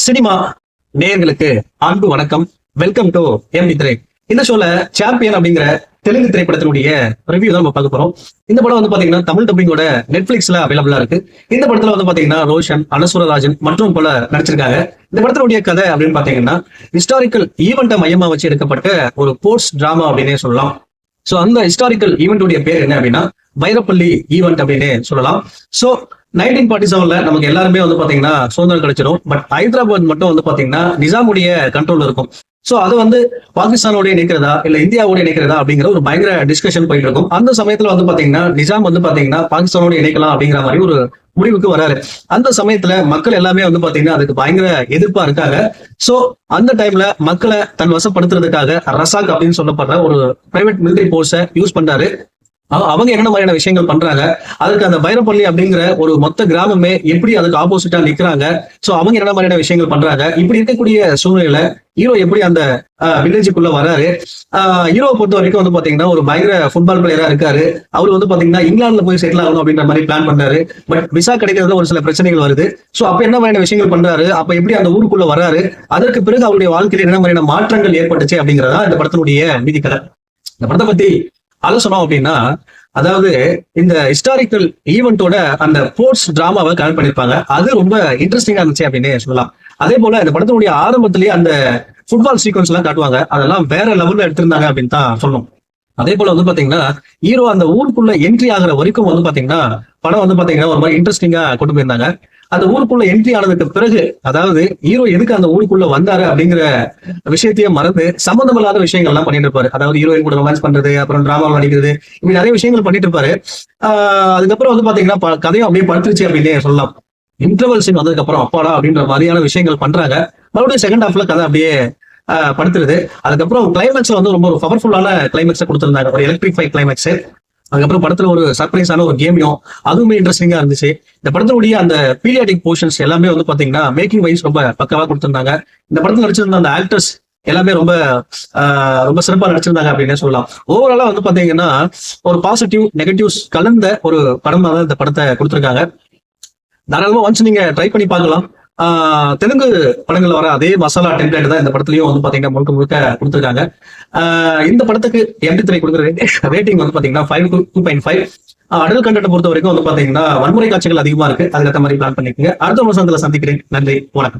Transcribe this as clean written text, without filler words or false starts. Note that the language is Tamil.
சினிமா நேயர்களுக்கு அன்பு வணக்கம். வெல்கம் டு எம்டி திரை. இந்த ஷோல சாம்பியன் அப்படிங்கிற தெலுங்கு திரைப்படத்தினுடைய ரிவ்யூ தான் நம்ம பார்க்க போறோம். இந்த படம் வந்து பாத்தீங்கன்னா தமிழ் டப்பிங்கோட நெட்ஃபிளிக்ஸ்ல அவைலபிளா இருக்கு. இந்த படத்துல வந்து பாத்தீங்கன்னா ரோஷன், அனசுரராஜன் மற்றும் பல நடிச்சிருக்காங்க. இந்த படத்தினுடைய கதை அப்படின்னு பாத்தீங்கன்னா ஹிஸ்டாரிக்கல் ஈவெண்ட்டை மையமா வச்சு எடுக்கப்பட்ட ஒரு ஸ்போர்ட்ஸ் டிராமா அப்படின்னே சொல்லலாம். சோ அந்த ஹிஸ்டாரிக்கல் ஈவெண்ட்டுடைய பேர் என்ன அப்படின்னா வைரப்பள்ளி ஈவெண்ட் அப்படின்னு சொல்லலாம். சோ 1947ல நமக்கு எல்லாருமே வந்து பாத்தீங்கன்னா சுதந்திரம் கிடைச்சிடும். பட் ஹைதராபாத் மட்டும் வந்து பாத்தீங்கன்னா நிஜாமுடைய கண்ட்ரோல் இருக்கும். சோ அது வந்து பாகிஸ்தானோட இணைக்கிறதா இல்ல இந்தியாவோட இணைக்கிறதா அப்படிங்கிற ஒரு பயங்கர டிஸ்கஷன் போயிட்டு இருக்கும். அந்த சமயத்துல வந்து பாத்தீங்கன்னா நிஜாம் வந்து பாத்தீங்கன்னா பாகிஸ்தானோட இணைக்கலாம் அப்படிங்கிற மாதிரி ஒரு முடிவுக்கு வராரு. அந்த சமயத்துல மக்கள் எல்லாமே வந்து பாத்தீங்கன்னா அதுக்கு பயங்கர எதிர்ப்பா இருக்காங்க. சோ அந்த டைம்ல மக்களை தன் வசப்படுத்துறதுக்காக ரசாக் அப்படின்னு சொல்லப்படுற ஒரு பிரைவேட் மிலிட்டரி போர்ஸை யூஸ் பண்றாரு. அவங்க என்ன மாதிரியான விஷயங்கள் பண்றாங்க, அதுக்கு அந்த வைரப்பள்ளி அப்படிங்கிற ஒரு மொத்த கிராமமே எப்படி அதுக்கு ஆப்போசிட்டா நிக்கிறாங்க, சோ அவங்க என்ன மாதிரியான விஷயங்கள் பண்றாங்க, இப்படி இருக்கக்கூடிய சூழ்நிலையில ஹீரோ எப்படி அந்த வில்லேஜுக்குள்ள வராரு. ஹீரோவை பொறுத்த வரைக்கும் வந்து பாத்தீங்கன்னா ஒரு பயங்கர ஃபுட்பால் பிளேயரா இருக்காரு. அவர் வந்து பாத்தீங்கன்னா இங்கிலாந்துல போய் செட்டில் ஆகணும் அப்படின்ற மாதிரி பிளான் பண்றாரு. பட் விசா கிடைக்கிறதுல ஒரு சில பிரச்சனைகள் வருது. சோ அப்ப என்ன மாதிரியான விஷயங்கள் பண்றாரு, அப்ப எப்படி அந்த ஊருக்குள்ள வராரு, அதற்கு பிறகு அவருடைய வாழ்க்கையில என்ன மாதிரியான மாற்றங்கள் ஏற்பட்டுச்சு அப்படிங்கிறதா இந்த படத்தினுடைய மீதி கதை. இந்த படத்தை பத்தி ஆலோசனம் அப்படின்னா, அதாவது இந்த ஹிஸ்டாரிக்கல் ஈவெண்டோட அந்த ஸ்போர்ட்ஸ் டிராமாவை கனெக்ட் பண்ணிருப்பாங்க. அது ரொம்ப இன்ட்ரெஸ்டிங்கா இருந்துச்சு அப்படின்னு சொல்லலாம். அதே போல இந்த படத்தினுடைய ஆரம்பத்திலேயே அந்த ஃபுட்பால் சீக்வன்ஸ் எல்லாம் காட்டுவாங்க. அதெல்லாம் வேற லெவல்ல எடுத்திருந்தாங்க அப்படின்னு தான் சொல்லணும். அதே போல வந்து பாத்தீங்கன்னா ஹீரோ அந்த ஊருக்குள்ள என்ட்ரி ஆகிற வரைக்கும் வந்து பாத்தீங்கன்னா படம் வந்து பாத்தீங்கன்னா ஒரு மாதிரி இன்ட்ரெஸ்டிங்கா கொண்டு போயிருந்தாங்க. அந்த ஊருக்குள்ள என்ட்ரி ஆனதுக்கு பிறகு, அதாவது ஹீரோ எதுக்கு அந்த ஊருக்குள்ள வந்தாரு அப்படிங்கிற விஷயத்தையும் மறந்து சம்பந்தமில்லாத விஷயங்கள் எல்லாம் பண்ணிட்டு இருப்பாரு. அதாவது ஹீரோயின் கூட ரொமான்ஸ் பண்றது, அப்புறம் டிராமாவில் நடிக்கிறது, இப்படி நிறைய விஷயங்கள் பண்ணிட்டு இருப்பாரு. அதுக்கப்புறம் வந்து பாத்தீங்கன்னா கதையும் அப்படியே படுத்துருச்சு அப்படின்னு சொல்லலாம். இன்டர்வல் சீன் வந்ததுக்கு அப்புறம் அப்பாடா அப்படின்ற மாதிரியான விஷயங்கள் பண்றாங்க. மறுபடியும் செகண்ட் ஹாஃப்ல கதை அப்படியே படுத்துருது. அதுக்கப்புறம் கிளைமேக்ஸ்ல வந்து ரொம்ப ஒரு பவர்ஃபுல்லான கிளைமேக்ஸை கொடுத்திருந்தாங்க, ஒரு எலக்ட்ரிஃபை கிளைமேக்ஸ். அதுக்கப்புறம் படத்துல ஒரு சர்ப்ரைஸான ஒரு கேமியும் அதுவுமே இன்ட்ரெஸ்டிங்கா இருந்துச்சு. இந்த படத்தினுடைய அந்த பீரியாடிக் போர்ஷன்ஸ் எல்லாமே வந்து பாத்தீங்கன்னா மேக்கிங் வைஸ் ரொம்ப பக்கவா கொடுத்திருந்தாங்க. இந்த படத்துல நடிச்சிருந்த அந்த ஆக்டர்ஸ் எல்லாமே ரொம்ப ரொம்ப சிறப்பா நடிச்சிருந்தாங்க அப்படின்னு சொல்லலாம். ஓவராலா வந்து பாத்தீங்கன்னா ஒரு பாசிட்டிவ் நெகட்டிவ்ஸ் கலந்த ஒரு படமா தான் இந்த படத்தை கொடுத்திருக்காங்க. தாராளமா ஒன்ஸ் நீங்க ட்ரை பண்ணி பார்க்கலாம். தெலுங்கு படங்கள்ல வர அதே மசாலா டெம்ப்ளேட் தான் இந்த படத்துலயும் வந்து பாத்தீங்கன்னா முழுக்க முழுக்க கொடுத்துருக்காங்க. இந்த படத்துக்கு எம்டி திரை கொடுக்குற ரேட்டிங் வந்து பாத்தீங்கன்னா 5 to 2.5. அடல் கண்டென்ட் பொறுத்த வரைக்கும் வந்து பாத்தீங்கன்னா வன்முறை காட்சிகள் அதிகமா இருக்கு. அதுக்கேற்ற மாதிரி பிளான் பண்ணிக்கோங்க. அடுத்த வருஷத்துல சந்திக்கிறேன். நன்றி, வணக்கம்.